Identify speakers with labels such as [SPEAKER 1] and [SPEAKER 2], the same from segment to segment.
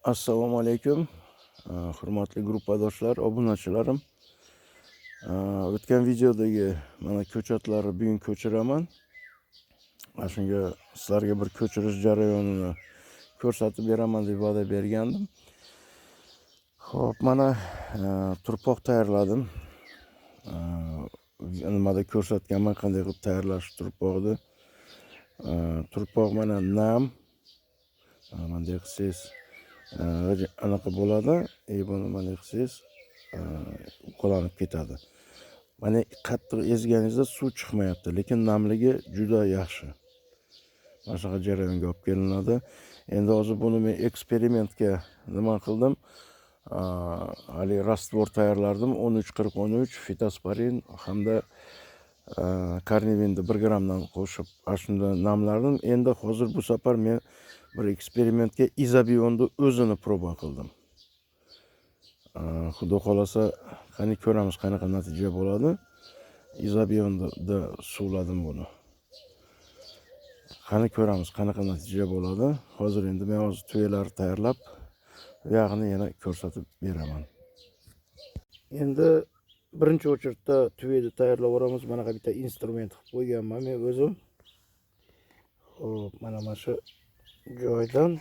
[SPEAKER 1] Assalomu alaykum. Hurmatli gruppadoshlar, obunachilarim. O'tgan videodagi mana ko'chatlarni bugun ko'chiraman. Mana shunga sizlarga bir ko'chirish jarayonini ko'rsatib beraman deb va'da bergandim. Xo'p, mana turpoq tayyorladim. Nimada ko'rsatganman qanday qilib tayyorlash turpoqni. Turpoq mana nam. Bunday qilsangiz anaqa bo'ladi, buni mana qilsangiz uqalanib ketadi. Mana qattiq ezganingizda suv chiqmayapti, lekin namligi juda yaxshi. Mana shunaqa jarayonga olib kelinadi. Endi hozir buni men eksperimentga nima qildim? Hali rastvor tayyorlardim. 13-40-13 fitosporin hamda karnivinni 1 gramdan qo'shib shunda namlardim. Endi hozir bu safar men bir eksperimentga izobiyonni o'zini proba qildim. Xudo xolasa, qani ko'ramiz qanaqa natija bo'ladi. Izobiyonni suvladim buni. Qani ko'ramiz qanaqa natija bo'ladi. Hozir endi men tuyalarni tayyorlab, bu yog'ini yana ko'rsatib beraman. Endi birinchi o'chirtda tuyani tayyorlab olamiz. Mana bu bitta instrument qilib qo'yganman men o'zim. Xo'p, mana shu joydan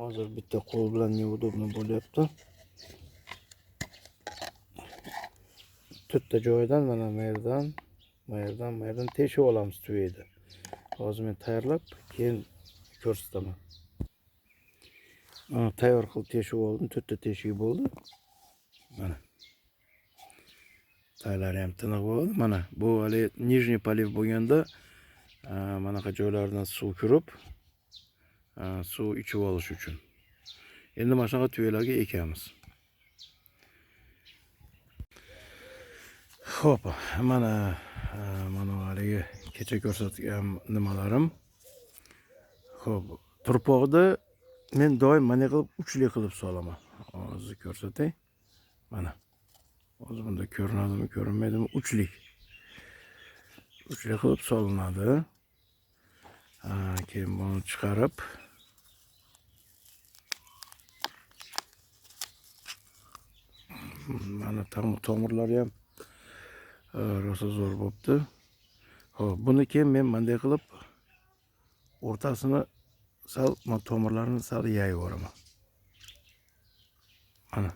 [SPEAKER 1] hozir bitta qo'l bilan neudobno bo'lyapti. To'rtta joydan mana bu yerdan teshib olamiz tuyani. Hozir men tayyorlab, keyin ko'rsataman. Tayyor qilib teshib oldim. To'rtta teshik bo'ldi. Mana. Taylari ham tiniq bo'ldi. Mana bu hali nijniy poliv bo'lganda manaqa joylardan suv kirib, suv ichib olish uchun. Endi mana shunaqa tuyalarga ekamiz. Xo'p, mana haligi kecha ko'rsatgan nimalarim. Xo'p, turpoqni men doim mana qilib uchli qilib solaman. Hozir ko'rsatay. Mana. Hozir bunda ko'rinadimi, ko'rinmaydimi? Uchli qilib solinadi. Keyin buni chiqarib mana tomirlari ham rosa zo'r bo'pti. Xo'p, buni keyin men bunday qilib o'rtasini sal tomirlarini sal yayib yuboraman. Mana.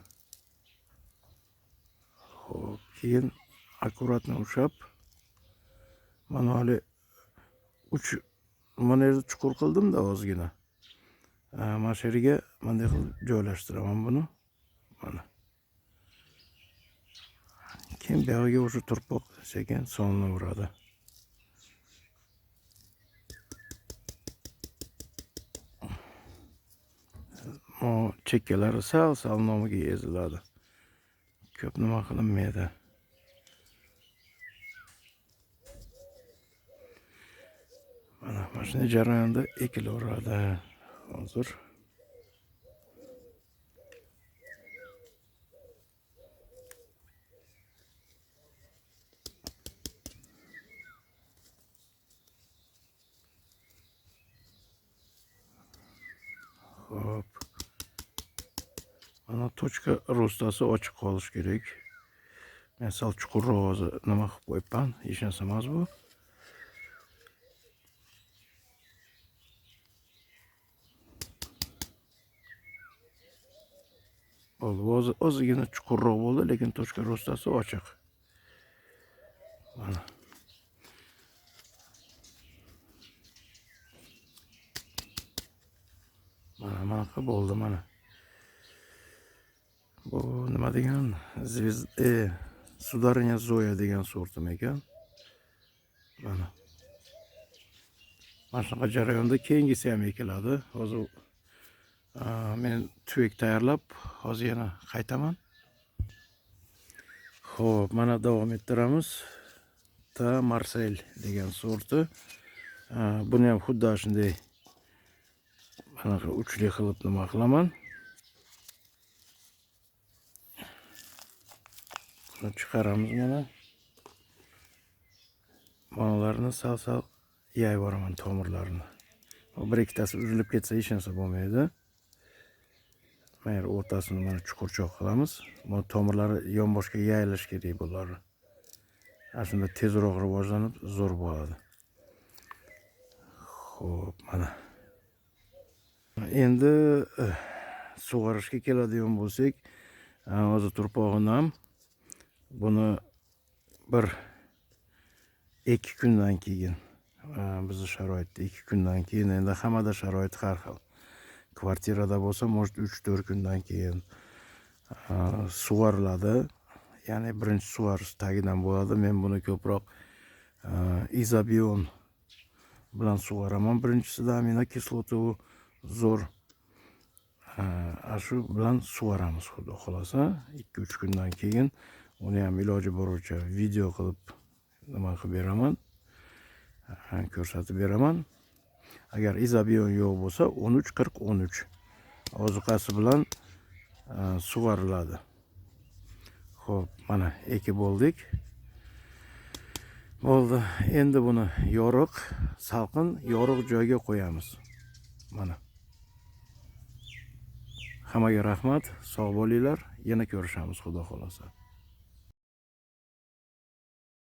[SPEAKER 1] Xo'p, keyin akkuratni ushlab mana hali mana yerda chuqur qildim-da ozgina. Mana shu yerga bunday qilib joylashtiraman buni. Mana. Keyin bu yerga o'sha turpoq sekin solinaveradi. O chekkalari sal nomiga eziladi. Ko'p nima qilinmaydi. Mana shunday jarayonda ekilaveradi hozir. Hop. Mana tochka rostasi ochiq qolish kerak. Men sal chuqurroq hozir nima qilib qo'yibman, hech narsa emas bu. Bo'ldi, ozgina chuqurroq bo'ldi, lekin tochka rostasi ochiq. Mana. Mana bo'ldi mana. Bu nima degan? Sudarnya Zoya degan sortim ekan. Mana. Mana shunaqa jarayonda keyingisi ham ekiladi. Hozir men tuyek tayyorlab, hozir yana qaytaman. Xo'p, mana davom ettiramiz. Marsel degan sorti. Buni ham xuddi shunday mana uchli qilib nima qilaman. Buni chiqaramiz mana. Manalarni sal yayib yuboraman tomirlarini. Bir ikkitasi uzilib ketsa hech narsa bo'lmaydi. mana yer o'rtasini mana chuqurchoq qilamiz. Bu tomirlari yonboshga yayilish kerak bular. Shunda tezroq rivojlanib, zo'r bo'ladi. Xo'p, mana. Endi sug'orishga keladigan bo'lsak, hozir turpog'i nam. Buni bir 2 kundan keyin, bizning sharoitda 2 kundan keyin, endi hammada sharoit har xil. Kvartirada bo'lsa, может 3-4 kundan keyin sug'oriladi. Ya'ni birinchi sug'orish tagidan bo'ladi. Men buni ko'proq izobion bilan sug'oraman. Birinchisida aminokislota zo'r. Shu bilan sug'oramiz, xudo xolasa. 2-3 kundan keyin uni ham iloji boricha video qilib nima qilib beraman. Ko'rsatib beraman. Agar izobion yo'q bo'lsa, 13-40-13 ozuqasi bilan sug'oriladi. Xo'p, mana ekib bo'ldik. Bo'ldi. Endi buni yoriq, salqin, yoriq joyga qo'yamiz. Mana. Hammaga rahmat, sog' bo'linglar. Yana ko'rishamiz, xudo xolasa.